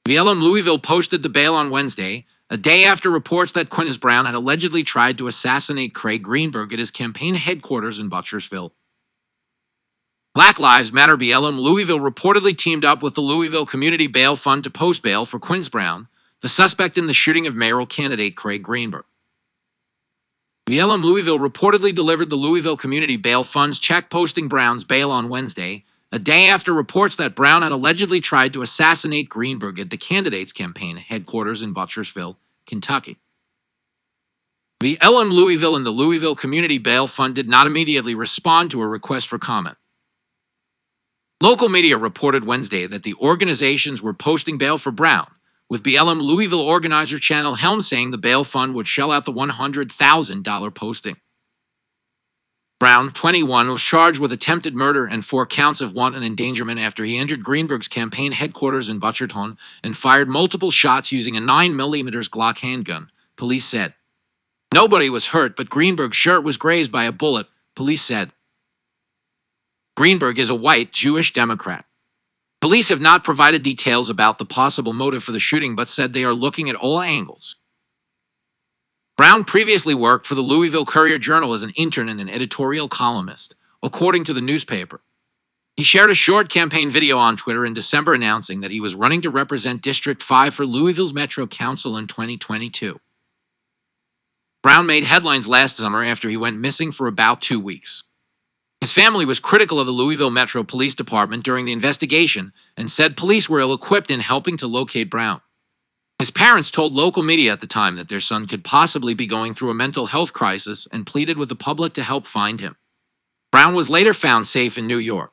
BLM Louisville posted the bail on Wednesday, a day after reports that Quintez Brown had allegedly tried to assassinate Craig Greenberg at his campaign headquarters in Butchersville. Black Lives Matter BLM Louisville reportedly teamed up with the Louisville Community Bail Fund to post bail for Quintez Brown, the suspect in the shooting of mayoral candidate Craig Greenberg. BLM Louisville reportedly delivered the Louisville Community Bail Fund's check posting Brown's bail on Wednesday, a day after reports that Brown had allegedly tried to assassinate Greenberg at the candidate's campaign headquarters in Butchersville, Kentucky. BLM Louisville and the Louisville Community Bail Fund did not immediately respond to a request for comment. Local media reported Wednesday that the organizations were posting bail for Brown, with BLM Louisville organizer Channel Helm saying the bail fund would shell out the $100,000 posting. Brown, 21, was charged with attempted murder and 4 counts of wanton endangerment after he entered Greenberg's campaign headquarters in Butcherton and fired multiple shots using a 9mm Glock handgun, police said. Nobody was hurt, but Greenberg's shirt was grazed by a bullet, police said. Greenberg is a white Jewish Democrat. Police have not provided details about the possible motive for the shooting, but said they are looking at all angles. Brown previously worked for the Louisville Courier-Journal as an intern and an editorial columnist, according to the newspaper. He shared a short campaign video on Twitter in December announcing that he was running to represent District 5 for Louisville's Metro Council in 2022. Brown made headlines last summer after he went missing for about 2 weeks. His family was critical of the Louisville Metro Police Department during the investigation and said police were ill-equipped in helping to locate Brown. His parents told local media at the time that their son could possibly be going through a mental health crisis and pleaded with the public to help find him. Brown was later found safe in New York.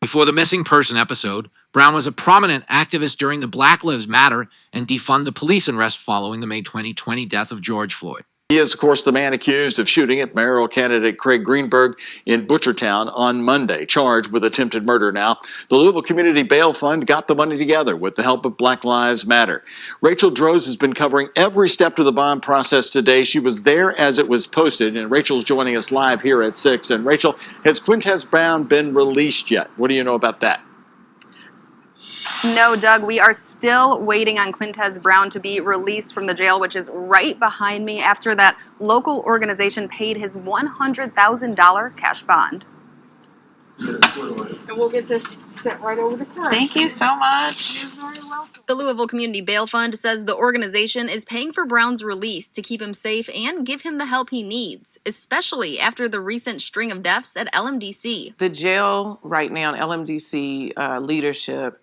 Before the missing person episode, Brown was a prominent activist during the Black Lives Matter and defund the police arrest following the May 2020 death of George Floyd. He is, of course, the man accused of shooting at mayoral candidate Craig Greenberg in Butchertown on Monday, charged with attempted murder now. The Louisville Community Bail Fund got the money together with the help of Black Lives Matter. Rachel Droze has been covering every step to the bond process today. She was there as it was posted, and Rachel's joining us live here at 6. And Rachel, has Quintez Brown been released yet? What do you know about that? No, Doug, we are still waiting on Quintez Brown to be released from the jail, which is right behind me, after that local organization paid his $100,000 cash bond. And we'll get this sent right over to Craig. Thank you so much. You're very welcome. The Louisville Community Bail Fund says the organization is paying for Brown's release to keep him safe and give him the help he needs, especially after the recent string of deaths at LMDC. The jail right now, LMDC leadership,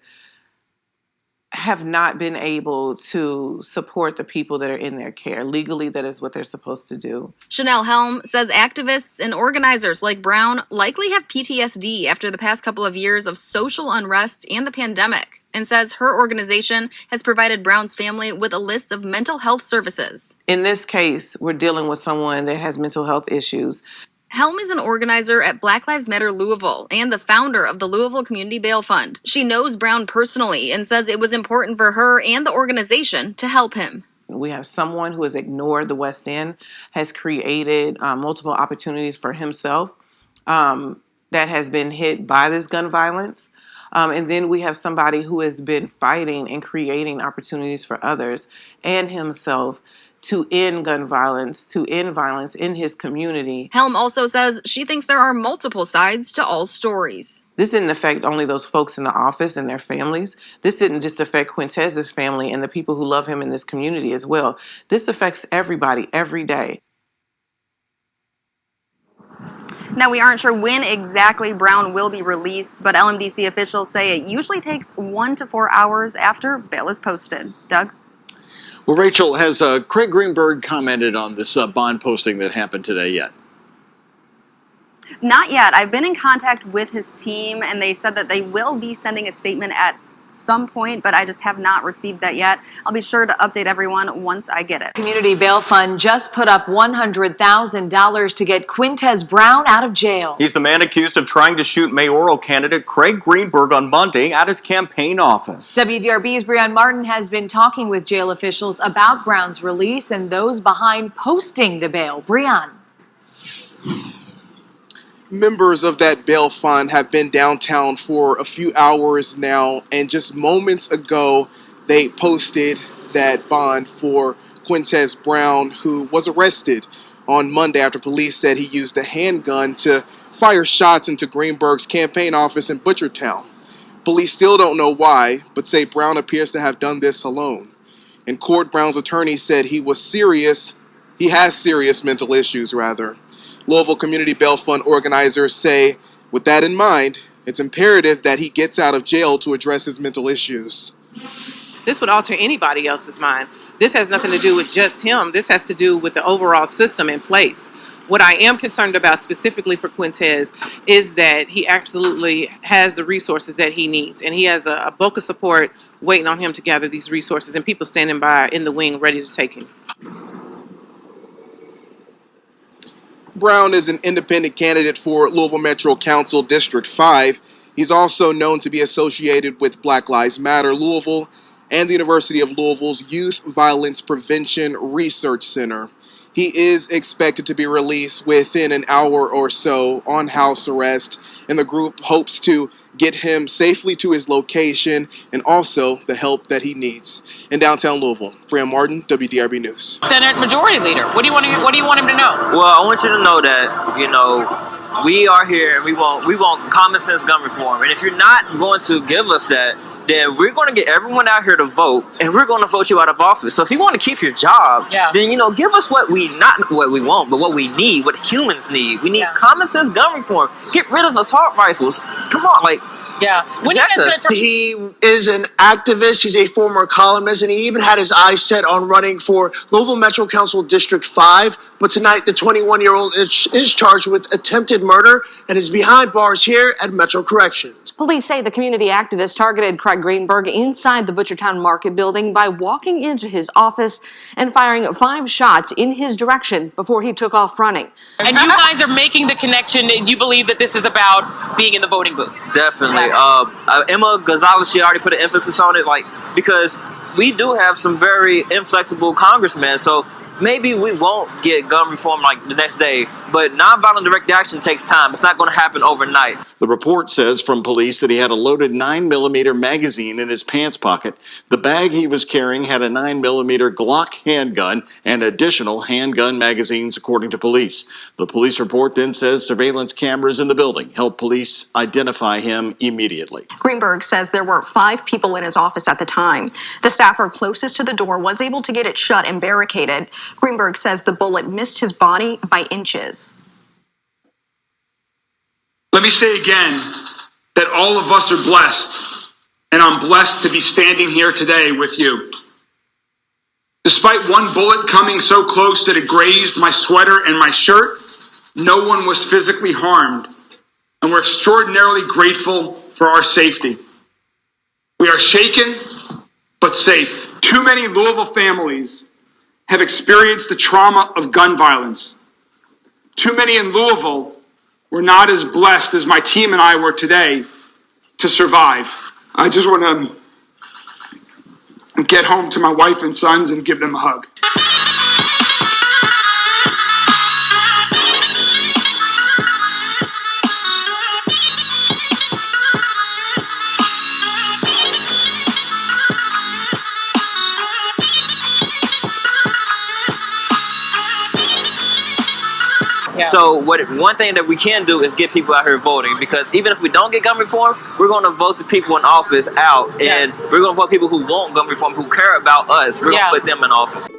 have not been able to support the people that are in their care. Legally, that is what they're supposed to do. Chanel Helm says activists and organizers like Brown likely have PTSD after the past couple of years of social unrest and the pandemic, and says her organization has provided Brown's family with a list of mental health services. In this case, we're dealing with someone that has mental health issues. Helm is an organizer at Black Lives Matter Louisville and the founder of the Louisville Community Bail Fund. She knows Brown personally and says it was important for her and the organization to help him. We have someone who has ignored the West End, has created multiple opportunities for himself that has been hit by this gun violence. And then we have somebody who has been fighting and creating opportunities for others and himself to end gun violence, to end violence in his community. Helm also says she thinks there are multiple sides to all stories. This didn't affect only those folks in the office and their families. This didn't just affect Quintez's family and the people who love him in this community as well. This affects everybody every day. Now, we aren't sure when exactly Brown will be released, but LMDC officials say it usually takes 1 to 4 hours after bail is posted. Doug? Well, Rachel, has Craig Greenberg commented on this bond posting that happened today yet? Not yet. I've been in contact with his team, and they said that they will be sending a statement at some point, but I just have not received that yet. I'll be sure to update everyone once I get it. Community Bail Fund just put up $100,000 to get Quintez Brown out of jail. He's the man accused of trying to shoot mayoral candidate Craig Greenberg on Monday at his campaign office. WDRB's Brianne Martin has been talking with jail officials about Brown's release and those behind posting the bail. Brianne. members of that bail fund have been downtown for a few hours now, and just moments ago, they posted that bond for Quintez Brown, who was arrested on Monday after police said he used a handgun to fire shots into Greenberg's campaign office in Butchertown. Police still don't know why, but say Brown appears to have done this alone. In court, Brown's attorney said he has serious mental issues, Louisville Community Bail Fund organizers say, with that in mind, it's imperative that he gets out of jail to address his mental issues. This would alter anybody else's mind. This has nothing to do with just him. This has to do with the overall system in place. What I am concerned about specifically for Quintez is that he absolutely has the resources that he needs, and he has a bulk of support waiting on him to gather these resources and people standing by in the wing ready to take him. Brown is an independent candidate for Louisville Metro Council District 5. He's also known to be associated with Black Lives Matter Louisville and the University of Louisville's Youth Violence Prevention Research Center. He is expected to be released within an hour or so on house arrest, and the group hopes to get him safely to his location and also the help that he needs. In downtown Louisville, Graham Martin, WDRB News. Senate Majority Leader, what do you want him to know? Well, I want you to know that, we are here and we want common sense gun reform. And if you're not going to give us that, then we're going to get everyone out here to vote, and we're going to vote you out of office. So if you want to keep your job, then, give us not what we want, but what we need, what humans need. We need common sense gun reform. Get rid of assault rifles. Come on, When you guys he is an activist. He's a former columnist, and he even had his eyes set on running for Louisville Metro Council District 5. But tonight, the 21-year-old is charged with attempted murder and is behind bars here at Metro Corrections. Police say the community activist targeted Craig Greenberg inside the Butchertown Market building by walking into his office and firing 5 shots in his direction before he took off running. And you guys are making the connection that you believe that this is about being in the voting booth. Definitely. Emma Gonzalez, she already put an emphasis on it, because we do have some very inflexible congressmen, so maybe we won't get gun reform the next day, but nonviolent direct action takes time. It's not going to happen overnight. The report says from police that he had a loaded 9mm magazine in his pants pocket. The bag he was carrying had a 9mm Glock handgun and additional handgun magazines, according to police. The police report then says surveillance cameras in the building helped police identify him immediately. Greenberg says there were 5 people in his office at the time. The staffer closest to the door was able to get it shut and barricaded. Greenberg says the bullet missed his body by inches. Let me say again that all of us are blessed, and I'm blessed to be standing here today with you. Despite one bullet coming so close that it grazed my sweater and my shirt, no one was physically harmed, and we're extraordinarily grateful for our safety. We are shaken, but safe. Too many Louisville families have experienced the trauma of gun violence. Too many in Louisville were not as blessed as my team and I were today to survive. I just want to get home to my wife and sons and give them a hug. So one thing that we can do is get people out here voting, because even if we don't get gun reform, we're going to vote the people in office out, and we're going to vote people who want gun reform, who care about us. We're going to put them in office.